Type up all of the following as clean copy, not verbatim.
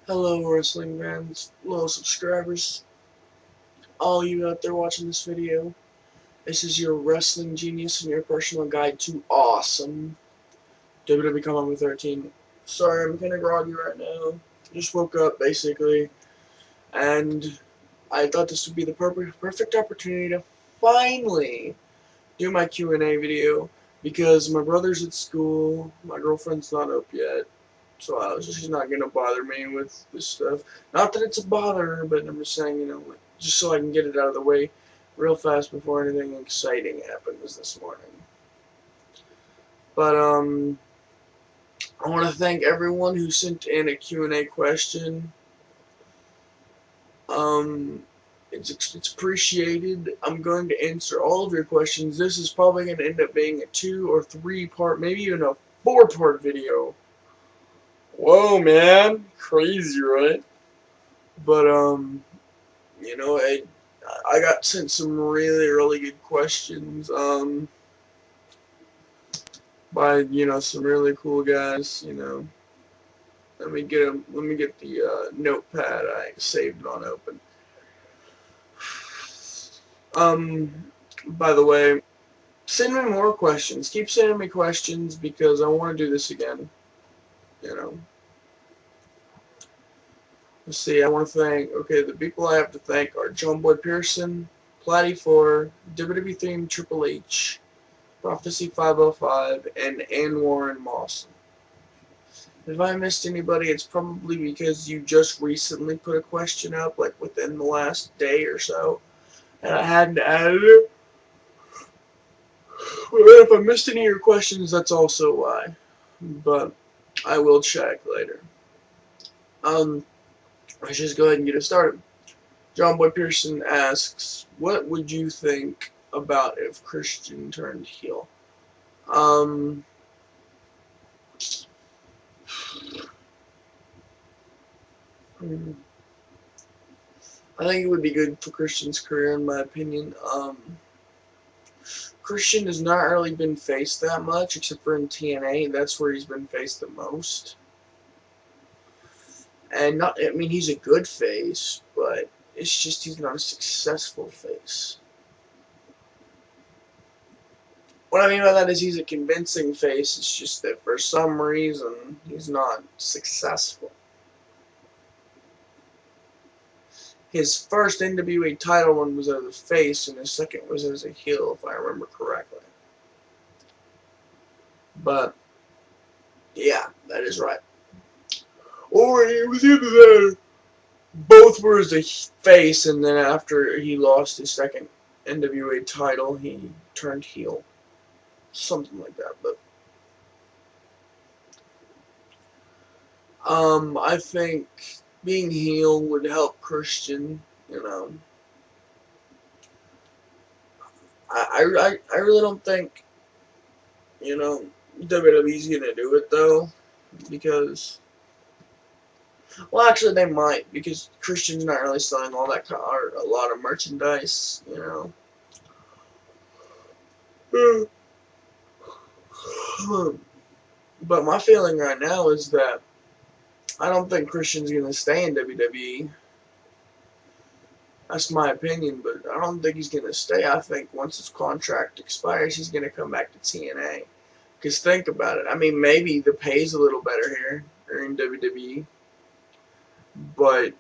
Hello wrestling fans, hello subscribers, all you out there watching this video. This is your wrestling genius and your personal guide to awesome WWE Combat 13. Sorry, I'm kinda groggy right now. Just woke up basically, and I thought this would be the perfect opportunity to finally do my Q&A video because my brother's at school, my girlfriend's not up yet. So she's not gonna bother me with this stuff. Not that it's a bother, but I'm just saying, just so I can get it out of the way real fast before anything exciting happens this morning. But I want to thank everyone who sent in a Q&A question. It's appreciated. I'm going to answer all of your questions. This is probably going to end up being a 2 or 3 part, maybe even a 4-part video. Whoa, man, crazy, right? But I got sent some really good questions by some really cool guys. Let me get them. Let me get the notepad I saved on open. By the way, send me more questions. Keep sending me questions because I want to do this again. Let's see. I want to thank. Okay, the people I have to thank are John Boy Pearson, Platty4, WWE Theme Triple H, Prophecy 505, and Warren Mawson. If I missed anybody, it's probably because you just recently put a question up, like within the last day or so, and I hadn't added it. Well, if I missed any of your questions, that's also why. But I will check later. Let's just go ahead and get it started. John Boy Pearson asks, what would you think about if Christian turned heel? I think it would be good for Christian's career, in my opinion. Christian has not really been faced that much, except for in TNA. That's where he's been faced the most. And he's a good face, but it's just he's not a successful face. What I mean by that is he's a convincing face. It's just that for some reason he's not successful. His first NWA title run was as a face, and his second was as a heel, if I remember correctly. But yeah, that is right. Or it was either that, both were as a face, and then after he lost his second NWA title, he turned heel. Something like that, but I think being heel would help Christian. I really don't think WWE's gonna do it though, because well, actually they might, because Christian's not really selling all that or a lot of merchandise. But my feeling right now is that I don't think Christian's going to stay in WWE. That's my opinion, but I don't think he's going to stay. I think once his contract expires, he's going to come back to TNA. Because think about it. I mean, maybe the pay's a little better here or in WWE, but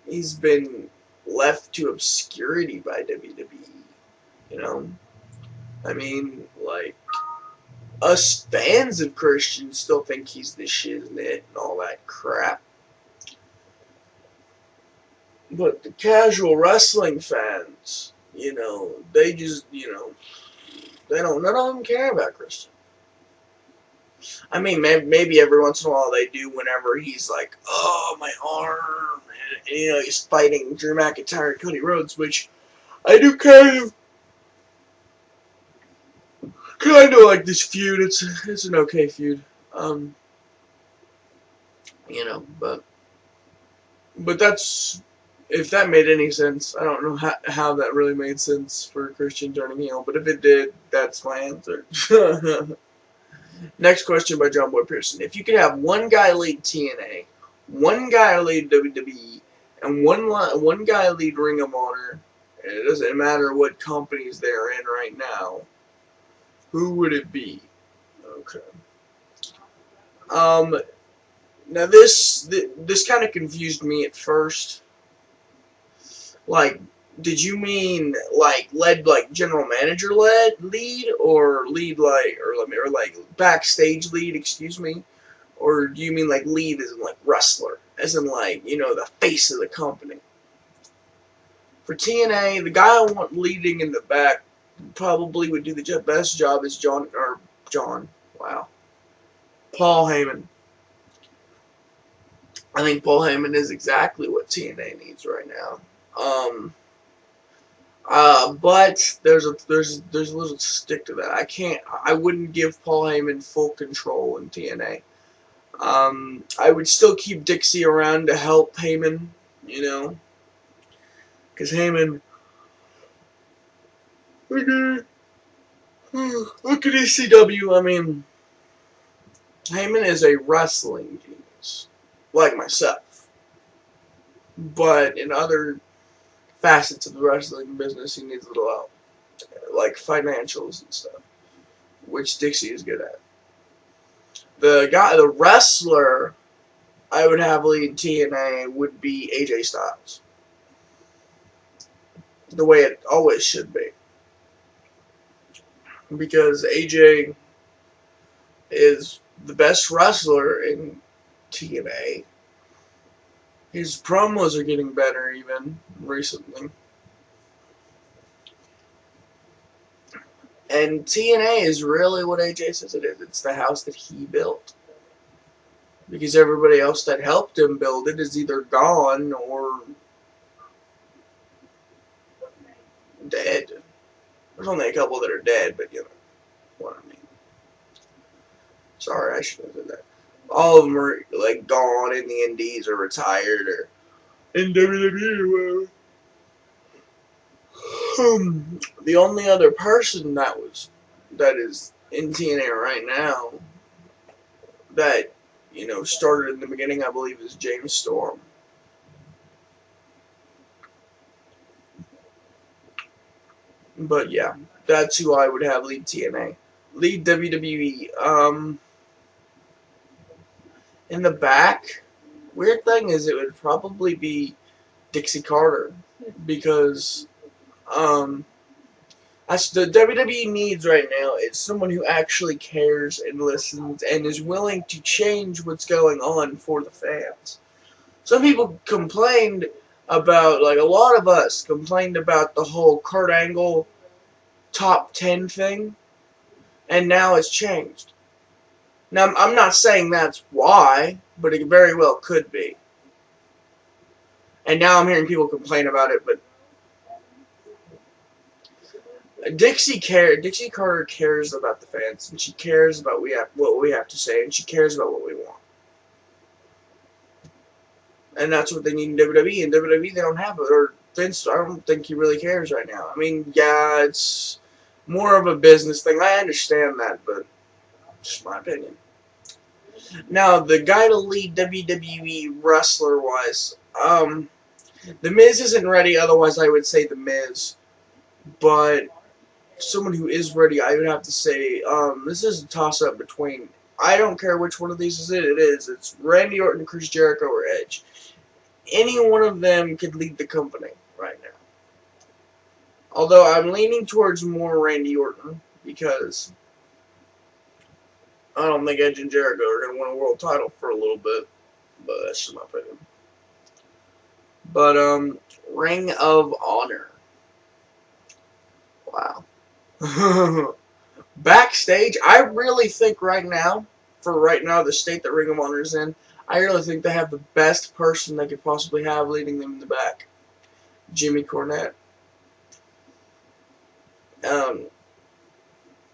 he's been left to obscurity by WWE. I mean, like, us fans of Christian still think he's the shiznit and all that crap. But the casual wrestling fans, they just, none of them care about Christian. I mean, maybe every once in a while they do whenever he's like, oh, my arm, and he's fighting Drew McIntyre and Cody Rhodes, which I do kind of like this feud. It's an okay feud. But that's, if that made any sense. I don't know how that really made sense for Christian turning heel, but if it did, that's my answer. Next question by John Boy Pearson. If you could have one guy lead TNA, one guy lead WWE, and one guy lead Ring of Honor, and it doesn't matter what companies they're in right now, who would it be? Okay. Now this kind of confused me at first. Like, did you mean like general manager lead, or lead like backstage lead? Excuse me. Or do you mean like lead as in like wrestler, as in like, you know, the face of the company? For TNA, the guy I want leading in the back probably would do the best job is wow, Paul Heyman. I think Paul Heyman is exactly what TNA needs right now. But there's a little stick to that. I wouldn't give Paul Heyman full control in TNA. I would still keep Dixie around to help Heyman, you know, because Heyman, look at ECW. I mean, Heyman is a wrestling genius, like myself, but in other facets of the wrestling business, he needs a little help, like financials and stuff, which Dixie is good at. The wrestler I would have lead TNA would be AJ Styles, the way it always should be, because AJ is the best wrestler in TNA. His promos are getting better even recently. And TNA is really what AJ says it is. It's the house that he built. Because everybody else that helped him build it is either gone or dead. There's only a couple that are dead, but you know what I mean. Sorry, I shouldn't have said that. All of them are like gone in the indies or retired or in WWE. The only other person that is in TNA right now that, you know, started in the beginning, I believe, is James Storm. But yeah, that's who I would have lead TNA. Lead WWE. In the back, weird thing is it would probably be Dixie Carter, because that's the WWE needs right now. It's someone who actually cares and listens and is willing to change what's going on for the fans. Some people complained about, like a lot of us complained about the whole Kurt Angle top 10 thing, and now it's changed. Now, I'm not saying that's why, but it very well could be. And now I'm hearing people complain about it, but Dixie Carter cares about the fans, and she cares about what we have to say, and she cares about what we want. And that's what they need in WWE. In WWE, they don't have it. Or Vince, I don't think he really cares right now. I mean, yeah, it's more of a business thing. I understand that, but just my opinion. Now, the guy to lead WWE wrestler-wise, The Miz isn't ready, otherwise I would say The Miz. But someone who is ready, I would have to say, this is a toss-up between, I don't care which one of these it is. It's Randy Orton, Chris Jericho, or Edge. Any one of them could lead the company right now. Although I'm leaning towards more Randy Orton, because I don't think Edge and Jericho are going to win a world title for a little bit. But that's just my opinion. But, Ring of Honor. Wow. Backstage, I really think right now, the state that Ring of Honor is in, I really think they have the best person they could possibly have leading them in the back. Jimmy Cornette.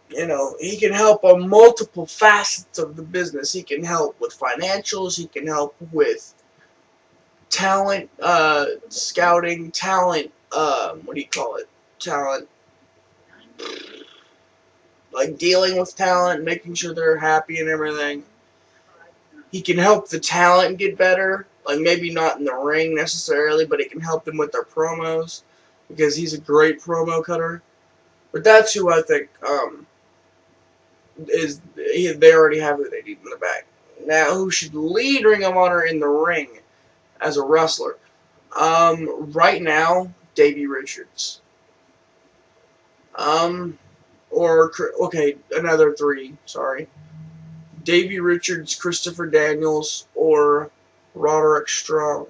You know, he can help on multiple facets of the business. He can help with financials. He can help with talent, scouting, talent, what do you call it? Talent, like dealing with talent, making sure they're happy and everything. he can help the talent get better. Like, maybe not in the ring necessarily, but it can help them with their promos, because he's a great promo cutter. But that's who I think they already have who they need in the back. Now, who should lead Ring of Honor in the ring as a wrestler? Right now, Davey Richards. Another three. Sorry, Davey Richards, Christopher Daniels, or Roderick Strong.